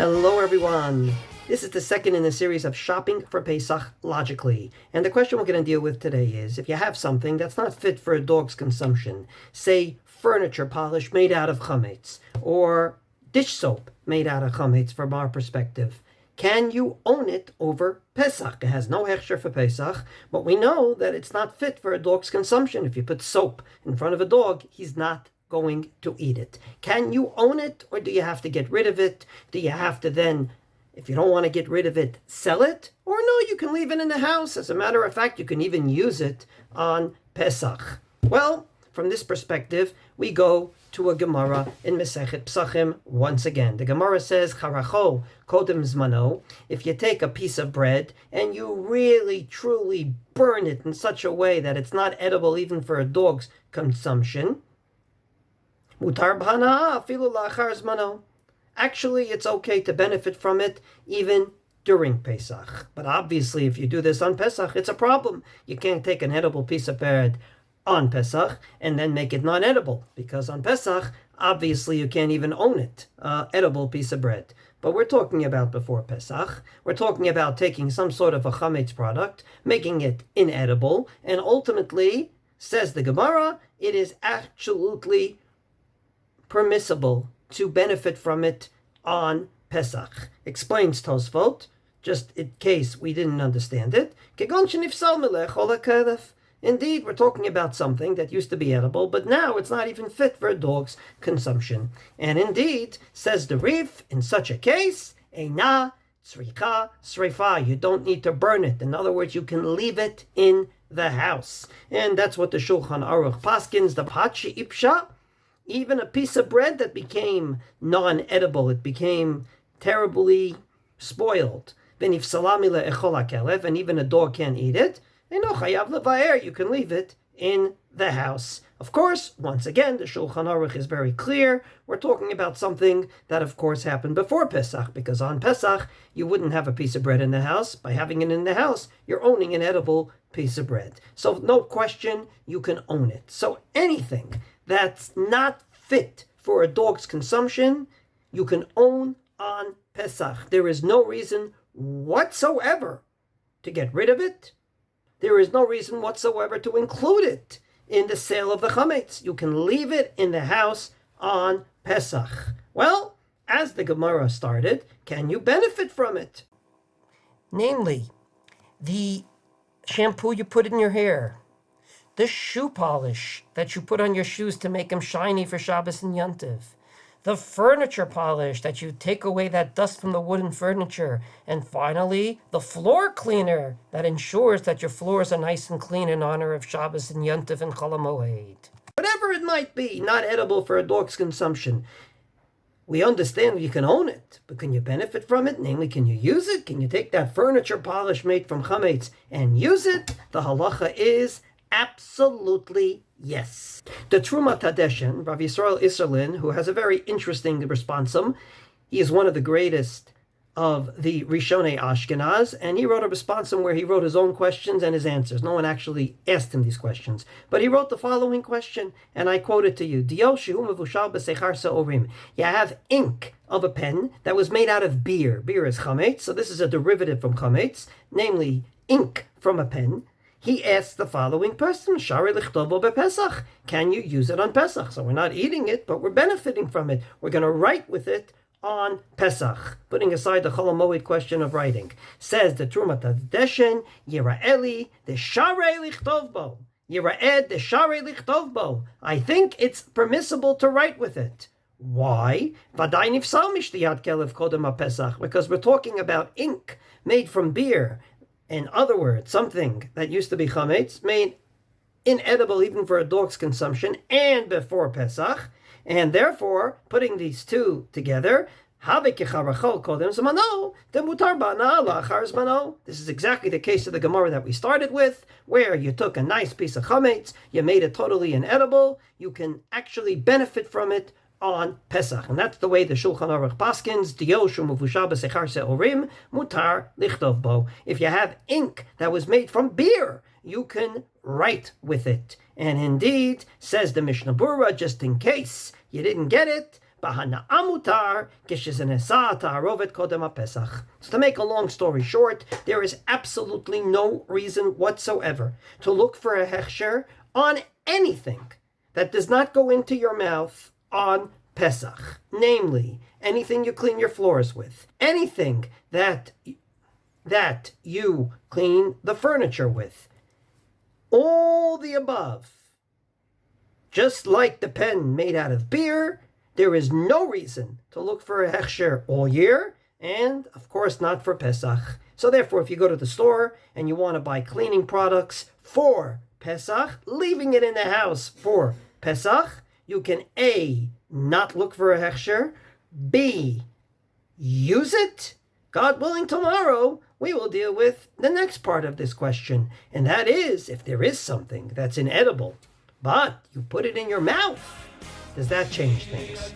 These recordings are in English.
Hello everyone! This is the second in the series of Shopping for Pesach Logically. And the question we're going to deal with today is, if you have something that's not fit for a dog's consumption, say furniture polish made out of chametz, or dish soap made out of chametz from our perspective, can you own it over Pesach? It has no hechsher for Pesach, but we know that it's not fit for a dog's consumption. If you put soap in front of a dog, he's not going to eat it. Can you own it, or do you have to get rid of it? Do you have to then, if you don't want to get rid of it, sell it? Or no, you can leave it in the house. As a matter of fact, you can even use it on Pesach. Well, from this perspective, we go to a Gemara in Masechet Pesachim once again. The Gemara says, Characho kodem zmano, if you take a piece of bread and you really, truly burn it in such a way that it's not edible even for a dog's consumption, mutar b'hana afilu la'achar zmano. Actually, it's okay to benefit from it even during Pesach. But obviously, if you do this on Pesach, it's a problem. You can't take an edible piece of bread on Pesach and then make it non-edible, because on Pesach, obviously, you can't even own it, edible piece of bread. But we're talking about before Pesach. We're talking about taking some sort of a chametz product, making it inedible, and ultimately, says the Gemara, it is absolutely permissible to benefit from it on Pesach. Explains Tosfot, just in case we didn't understand it. Indeed, we're talking about something that used to be edible, but now it's not even fit for a dog's consumption. And indeed, says the Rif, in such a case, Eina tzrika sreifa, you don't need to burn it. In other words, you can leave it in the house. And that's what the Shulchan Aruch paskins, the Pachi Ipsha. Even a piece of bread that became non-edible, it became terribly spoiled. And even a dog can't eat it. You can leave it in the house. Of course, once again, the Shulchan Aruch is very clear. We're talking about something that, of course, happened before Pesach, because on Pesach, you wouldn't have a piece of bread in the house. By having it in the house, you're owning an edible piece of bread. So no question, you can own it. So anything that's not fit for a dog's consumption, you can own on Pesach. There is no reason whatsoever to get rid of it. There is no reason whatsoever to include it in the sale of the chametz. You can leave it in the house on Pesach. Well, as the Gemara started, can you benefit from it? Namely, the shampoo you put in your hair, the shoe polish that you put on your shoes to make them shiny for Shabbos and Yontiv, the furniture polish that you take away that dust from the wooden furniture, and finally, the floor cleaner that ensures that your floors are nice and clean in honor of Shabbos and Yontiv and Chol HaMoed. Whatever it might be, not edible for a dog's consumption. We understand you can own it, but can you benefit from it? Namely, can you use it? Can you take that furniture polish made from chametz and use it? The halacha is absolutely yes. The Trumat Hadeshen, Rav Yisrael Isserlin, who has a very interesting responsum, he is one of the greatest of the Rishonei Ashkenaz, and he wrote a responsum where he wrote his own questions and his answers. No one actually asked him these questions, but he wrote the following question, and I quote it to you. You have ink of a pen that was made out of beer. Beer is chametz, so this is a derivative from chametz, namely ink from a pen. He asks the following person, Shari lichtovo bePesach, can you use it on Pesach? So we're not eating it, but we're benefiting from it. We're going to write with it on Pesach, putting aside the Chol HaMoed question of writing. Says the Trumat Hadeshen, Yira'eli the Shari lichtovbo. Yira'ed the Shari lichtovbo. I think it's permissible to write with it. Why? Vaday nifsal mishtiyat kelev kodem haPesach, because we're talking about ink made from beer. In other words, something that used to be chametz, made inedible even for a dog's consumption, and before Pesach, and therefore, putting these two together, this is exactly the case of the Gemara that we started with, where you took a nice piece of chametz, you made it totally inedible, you can actually benefit from it on Pesach. And that's the way the Shulchan Aruch paskins, mutar lichtov bo. If you have ink that was made from beer, you can write with it. And indeed, says the Mishnah Berurah, just in case you didn't get it, בהנאה מותר כשזה נעשה התערובת קודם הפסח. So to make a long story short, there is absolutely no reason whatsoever to look for a hechsher on anything that does not go into your mouth on Pesach. Namely, anything you clean your floors with, anything that you clean the furniture with, all the above. Just like the pen made out of beer, there is no reason to look for a hechsher all year, and of course not for Pesach. So therefore, if you go to the store and you want to buy cleaning products for Pesach, leaving it in the house for Pesach, you can A, not look for a hechsher, B, use it. God willing, tomorrow we will deal with the next part of this question, and that is if there is something that's inedible, but you put it in your mouth, does that change things?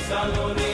Salone